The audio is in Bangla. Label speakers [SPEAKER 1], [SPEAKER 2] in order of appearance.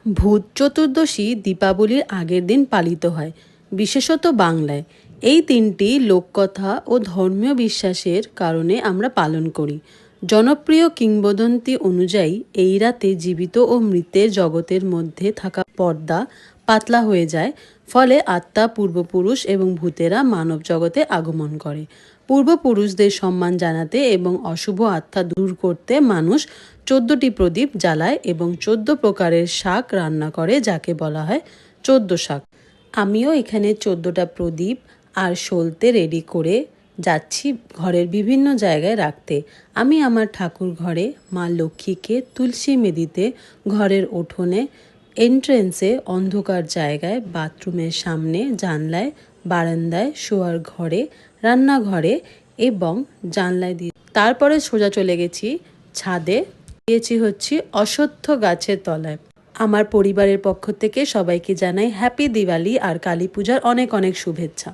[SPEAKER 1] ভূত চতুর্দশী দীপাবলির আগের দিন পালিত হয়, বিশেষত বাংলায়। এই দিনটি লোককথা ও ধর্মীয় বিশ্বাসের কারণে আমরা পালন করি। জনপ্রিয় কিংবদন্তি অনুযায়ী এই রাতে জীবিত ও মৃতের জগতের মধ্যে থাকা পর্দা পাতলা হয়ে যায়, ফলে আত্মা, পূর্বপুরুষ এবং ভূতেরা মানব জগতে আগমন করে। পূর্বপুরুষদের সম্মান জানাতে এবং অশুভ আত্মা দূর করতে মানুষ 14টি প্রদীপ জ্বালায় এবং 14 প্রকারের শাক রান্না করে, যাকে বলা হয় 14 শাক। আমিও এখানে 14টা প্রদীপ আর সলতে রেডি করে যাচ্ছি ঘরের বিভিন্ন জায়গায় রাখতে। আমি আমার ঠাকুর ঘরে, মা লক্ষ্মীকে তুলসী মেদিতে, ঘরের উঠোনে, এন্ট্রেন্সে, অন্ধকার জায়গায়, বাথরুমের সামনে, জানলায়, বারান্দায়, শোয়ার ঘরে, রান্নাঘরে এবং জানলায় দিয়ে তারপরে সোজা চলে গেছি ছাদে, গিয়েছি হচ্ছে অশ্বত্থ গাছের তলায়। আমার পরিবারের পক্ষ থেকে সবাইকে জানাই হ্যাপি দিওয়ালি আর কালী পূজার অনেক অনেক শুভেচ্ছা।